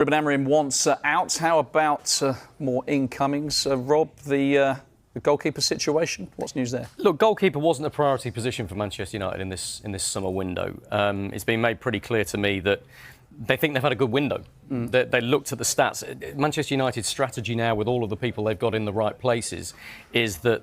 Ruben Amorim wants out. How about more incomings? Rob, the goalkeeper situation, what's news there? Look, goalkeeper wasn't a priority position for Manchester United in this summer window. It's been made pretty clear to me that they think they've had a good window. They looked at the stats. Manchester United's strategy now, with all of the people they've got in the right places, is that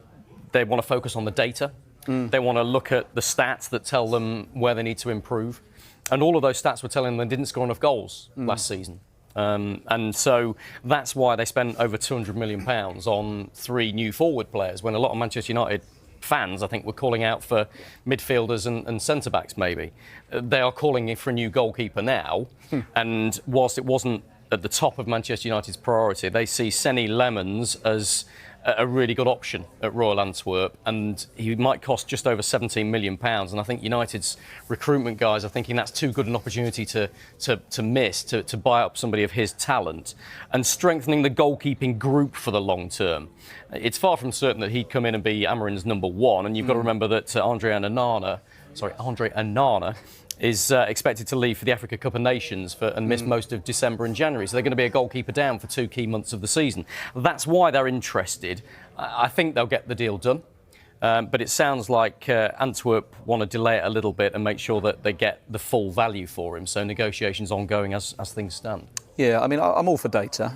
they want to focus on the data. They want to look at the stats that tell them where they need to improve. And all of those stats were telling them they didn't score enough goals last season. And so that's why they spent over £200 million on 3 new forward players, when a lot of Manchester United fans, I think, were calling out for midfielders and centre-backs maybe. They are calling for a new goalkeeper now, and whilst it wasn't at the top of Manchester United's priority, they see Senne Lammens as a really good option at Royal Antwerp, and he might cost just over £17 million. And I think United's recruitment guys are thinking that's too good an opportunity to miss, to buy up somebody of his talent and strengthening the goalkeeping group for the long term. It's far from certain that he'd come in and be Amorim's number one, and you've got to remember that Andre Onana is expected to leave for the Africa Cup of Nations and miss most of December and January. So they're going to be a goalkeeper down for 2 key months of the season. That's why they're interested. I think they'll get the deal done. But it sounds like Antwerp want to delay it a little bit and make sure that they get the full value for him. So negotiations ongoing as things stand. Yeah, I mean, I'm all for data.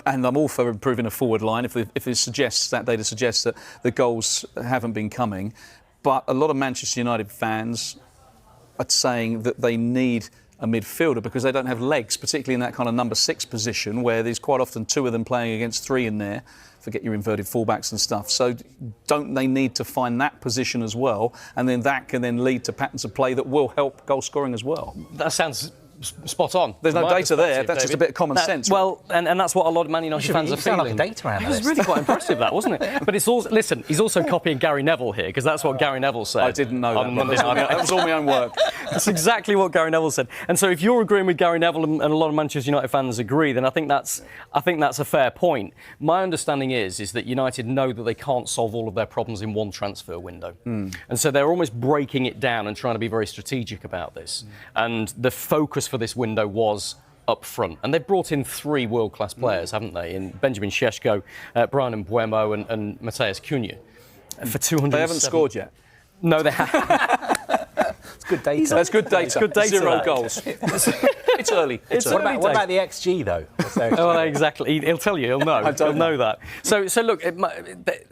And I'm all for improving a forward line if it suggests, that data suggests that the goals haven't been coming. But a lot of Manchester United fans are saying that they need a midfielder because they don't have legs, particularly in that kind of number 6 position where there's quite often 2 of them playing against 3 in there. Forget your inverted fullbacks and stuff. So don't they need to find that position as well? And then that can then lead to patterns of play that will help goal scoring as well. That sounds spot on. There's no data there. That's just a bit of common sense. Well, and that's what a lot of Man United fans are feeling. Like a data analyst. It was really quite impressive, that, wasn't it? But it's also, listen, he's also copying Gary Neville here, because that's what Gary Neville said. I didn't know that. That was all my own work. That's exactly what Gary Neville said. And so if you're agreeing with Gary Neville and a lot of Manchester United fans agree, then I think that's a fair point. My understanding is that United know that they can't solve all of their problems in one transfer window. And so they're almost breaking it down and trying to be very strategic about this. And the focus for this window was up front. And they've brought in 3 world-class players, haven't they? In Benjamin Šeško, Brian Mbeumo and Matheus Cunha. For 200. They haven't scored yet. No, they haven't. It's good data. That's good data. Good data. 0 goals. It's early. What about the XG, though? Oh, exactly. He'll tell you. He'll know. He'll know that. So look,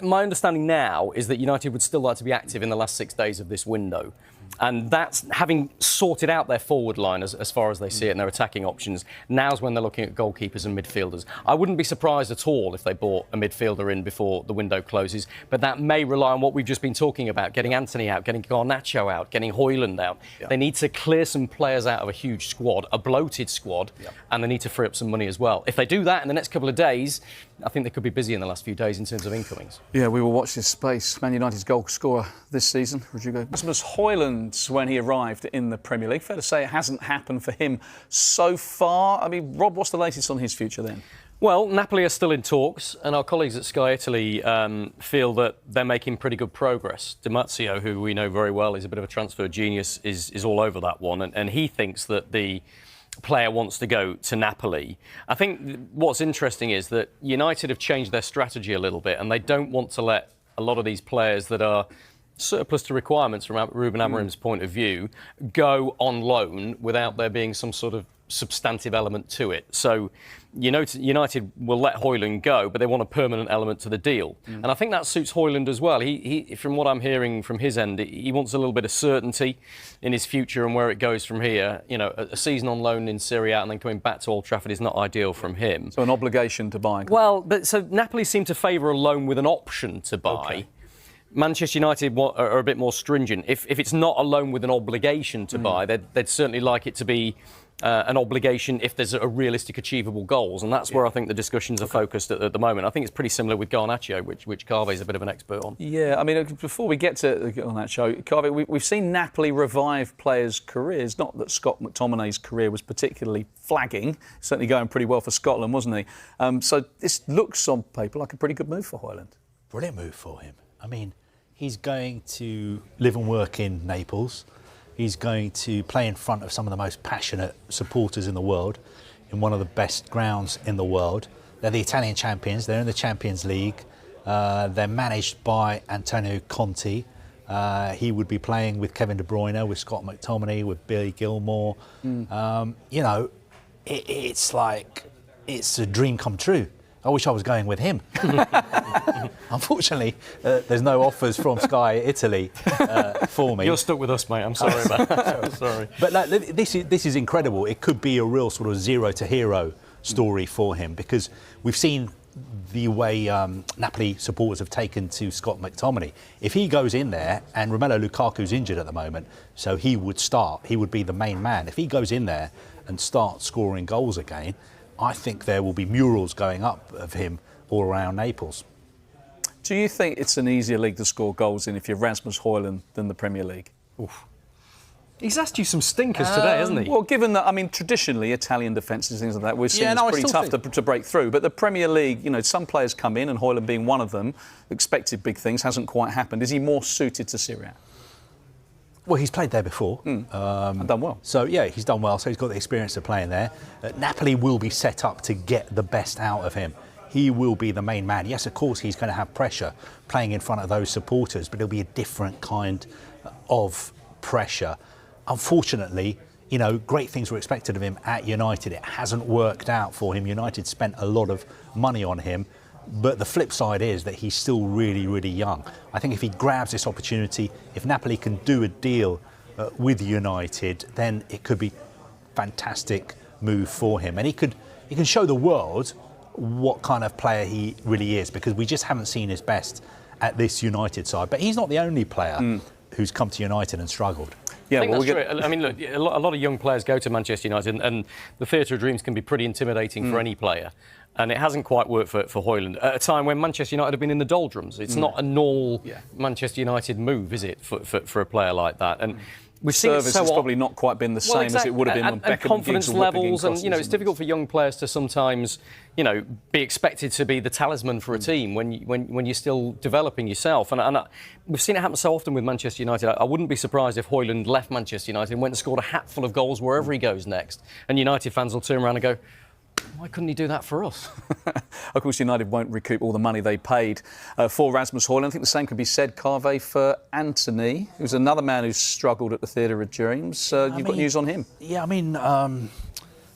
my understanding now is that United would still like to be active in the last 6 days of this window. And that's having sorted out their forward line as far as they see it and their attacking options. Now's when they're looking at goalkeepers and midfielders. I wouldn't be surprised at all if they brought a midfielder in before the window closes, but that may rely on what we've just been talking about, getting Antony out, getting Garnacho out, getting Hojlund out. Yeah. They need to clear some players out of a huge squad, a bloated squad, and they need to free up some money as well. If they do that in the next couple of days, I think they could be busy in the last few days in terms of incomings. Yeah, we will watch this space. Man United's goal scorer this season, Rodrigo. Rasmus Højlund, when he arrived in the Premier League. Fair to say it hasn't happened for him so far. I mean, Rob, what's the latest on his future then? Well, Napoli are still in talks, and our colleagues at Sky Italy feel that they're making pretty good progress. Di Marzio, who we know very well, is a bit of a transfer genius, is all over that one, and he thinks that the player wants to go to Napoli. I think what's interesting is that United have changed their strategy a little bit, and they don't want to let a lot of these players that are surplus to requirements from Ruben Amorim's point of view go on loan without there being some sort of substantive element to it. So United will let Hojlund go, but they want a permanent element to the deal. And I think that suits Hojlund as well. He, from what I'm hearing from his end, he wants a little bit of certainty in his future and where it goes from here. You know, a season on loan in Serie A and then coming back to Old Trafford is not ideal from him. So an obligation to buy. Well, so Napoli seem to favour a loan with an option to buy. Okay. Manchester United are a bit more stringent. If it's not a loan with an obligation to buy, they'd certainly like it to be an obligation if there's a realistic, achievable goals. And that's where I think the discussions are focused at the moment. I think it's pretty ssiller with Garnacho, which Carve's a bit of an expert on. Yeah, I mean, before we get to Garnacho, Carve, we've seen Napoli revive players' careers. Not that Scott McTominay's career was particularly flagging. Certainly going pretty well for Scotland, wasn't he? So this looks on paper like a pretty good move for Hojlund. Brilliant move for him. I mean, he's going to live and work in Naples. He's going to play in front of some of the most passionate supporters in the world. in one of the best grounds in the world. They're the Italian champions. They're in the Champions League. They're managed by Antonio Conte. He would be playing with Kevin De Bruyne, with Scott McTominay, with Billy Gilmore. You know, it's like, it's a dream come true. I wish I was going with him. Unfortunately, there's no offers from Sky Italy for me. You're stuck with us, mate. I'm sorry about that. Sorry. But like, this is incredible. It could be a real sort of zero to hero story for him, because we've seen the way Napoli supporters have taken to Scott McTominay. If he goes in there, and Romelu Lukaku's injured at the moment, so he would start, he would be the main man. If he goes in there and starts scoring goals again, I think there will be murals going up of him all around Naples. Do you think it's an easier league to score goals in if you're Rasmus Højlund than the Premier League? Oof. He's asked you some stinkers today, hasn't he? Well, given that, I mean, traditionally, Italian defences, things like that, we're seeing it's pretty tough to break through. But the Premier League, you know, some players come in, and Hojlund being one of them, expected big things, hasn't quite happened. Is he more suited to Serie A? Well, he's played there before. And done well. So, yeah, he's done well. So he's got the experience of playing there. Napoli will be set up to get the best out of him. He will be the main man. Yes, of course, he's going to have pressure playing in front of those supporters, but it'll be a different kind of pressure. Unfortunately, you know, great things were expected of him at United. It hasn't worked out for him. United spent a lot of money on him. But the flip side is that he's still really, really young. I think if he grabs this opportunity, if Napoli can do a deal with United, then it could be fantastic move for him. And he can show the world what kind of player he really is, because we just haven't seen his best at this United side. But he's not the only player who's come to United and struggled. Yeah, I think that's true. I mean, look, a lot of young players go to Manchester United, and the theatre of dreams can be pretty intimidating for any player. And it hasn't quite worked for Hojlund at a time when Manchester United have been in the doldrums. It's not a normal Manchester United move, is it, for a player like that? And we've seen it so has probably not quite been the same as it would have been when Beckham and confidence levels, and you know, it's difficult for young players to sometimes, you know, be expected to be the talisman for a team when you're still developing yourself. And we've seen it happen so often with Manchester United. I wouldn't be surprised if Hojlund left Manchester United and went and scored a hatful of goals wherever he goes next. And United fans will turn around and go, why couldn't he do that for us? Of course, United won't recoup all the money they paid for Rasmus Højlund. I think the same could be said, Carve, for Antony, who's another man who's struggled at the theatre of dreams. You've got news on him? Yeah, I mean,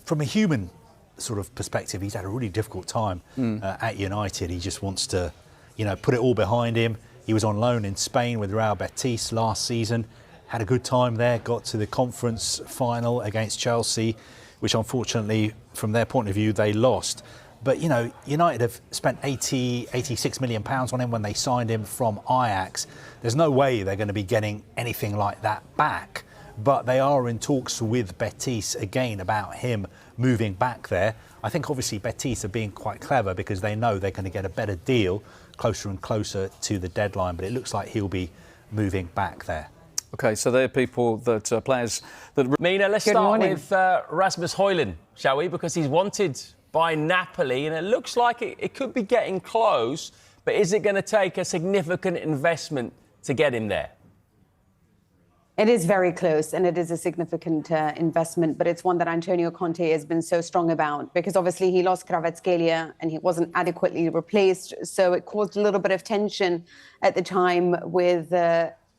from a human sort of perspective, he's had a really difficult time at United. He just wants to, you know, put it all behind him. He was on loan in Spain with Real Betis last season. Had a good time there, got to the conference final against Chelsea, which unfortunately, from their point of view, they lost. But, you know, United have spent 86 million pounds on him when they signed him from Ajax. There's no way they're going to be getting anything like that back. But they are in talks with Betis again about him moving back there. I think obviously Betis are being quite clever because they know they're going to get a better deal closer and closer to the deadline. But it looks like he'll be moving back there. OK, so they're people that players that... Mina, let's start with Rasmus Højlund, shall we? Because he's wanted by Napoli, and it looks like it could be getting close. But is it going to take a significant investment to get him there? It is very close, and it is a significant investment, but it's one that Antonio Conte has been so strong about, because obviously he lost Kvaratskhelia and he wasn't adequately replaced. So it caused a little bit of tension at the time with...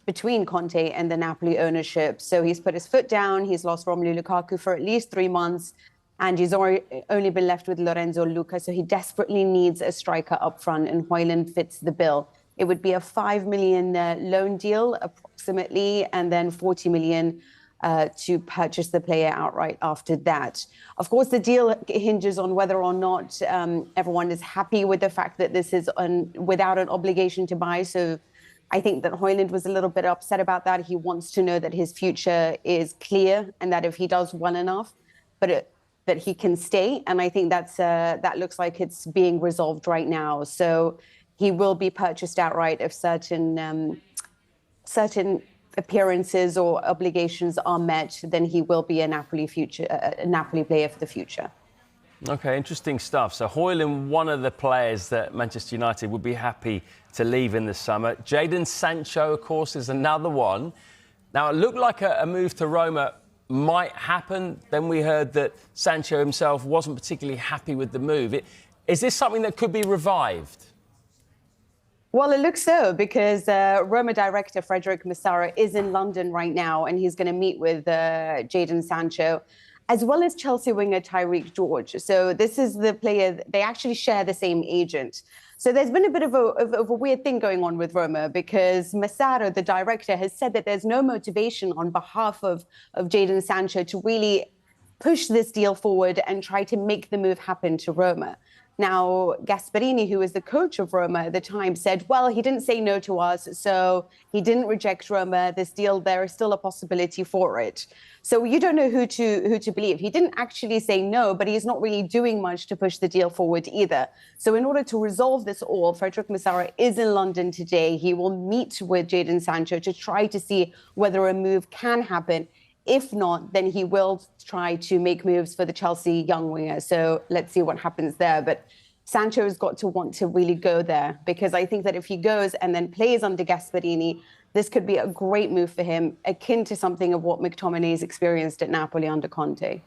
between Conte and the Napoli ownership. So he's put his foot down, he's lost Romelu Lukaku for at least 3 months, and he's only been left with Lorenzo Luca, so he desperately needs a striker up front, and Hojlund fits the bill. It would be a 5 million loan deal, approximately, and then 40 million to purchase the player outright after that. Of course, the deal hinges on whether or not everyone is happy with the fact that this is without an obligation to buy, so I think that Hojlund was a little bit upset about that. He wants to know that his future is clear and that if he does well enough, that he can stay. And I think that looks like it's being resolved right now. So he will be purchased outright if certain appearances or obligations are met. Then he will be a Napoli player for the future. OK, interesting stuff. So Hojlund, one of the players that Manchester United would be happy to leave in the summer. Jadon Sancho, of course, is another one. Now, it looked like a move to Roma might happen. Then we heard that Sancho himself wasn't particularly happy with the move. Is this something that could be revived? Well, it looks so, because Roma director Frederic Massaro is in London right now, and he's going to meet with Jadon Sancho, as well as Chelsea winger Tyreek George. So this is the player, they actually share the same agent. So there's been a bit of a weird thing going on with Roma, because Massaro, the director, has said that there's no motivation on behalf of Jadon Sancho to really push this deal forward and try to make the move happen to Roma. Now, Gasperini, who was the coach of Roma at the time, said, well, he didn't say no to us, so he didn't reject Roma. This deal, there is still a possibility for it. So you don't know who to believe. He didn't actually say no, but he's not really doing much to push the deal forward either. So in order to resolve this all, Frederic Massaro is in London today. He will meet with Jadon Sancho to try to see whether a move can happen. If not, then he will try to make moves for the Chelsea young winger. So let's see what happens there. But Sancho has got to want to really go there, because I think that if he goes and then plays under Gasperini, this could be a great move for him, akin to something of what McTominay's experienced at Napoli under Conte.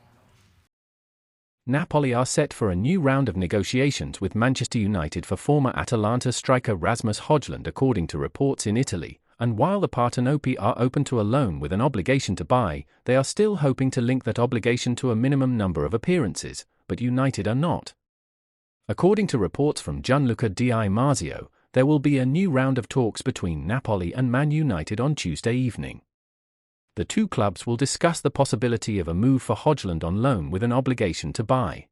Napoli are set for a new round of negotiations with Manchester United for former Atalanta striker Rasmus Højlund, according to reports in Italy. And while the Partenopi are open to a loan with an obligation to buy, they are still hoping to link that obligation to a minimum number of appearances, but United are not. According to reports from Gianluca Di Marzio, there will be a new round of talks between Napoli and Man United on Tuesday evening. The two clubs will discuss the possibility of a move for Hojlund on loan with an obligation to buy.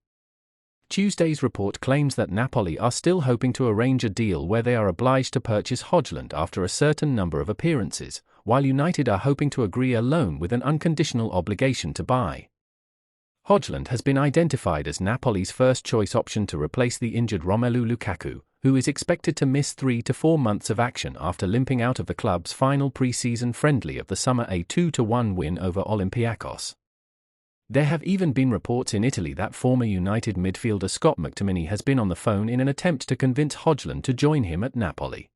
Tuesday's report claims that Napoli are still hoping to arrange a deal where they are obliged to purchase Hojlund after a certain number of appearances, while United are hoping to agree a loan with an unconditional obligation to buy. Hojlund has been identified as Napoli's first-choice option to replace the injured Romelu Lukaku, who is expected to miss 3 to 4 months of action after limping out of the club's final pre-season friendly of the summer, a 2-1 win over Olympiacos. There have even been reports in Italy that former United midfielder Scott McTominay has been on the phone in an attempt to convince Hojlund to join him at Napoli.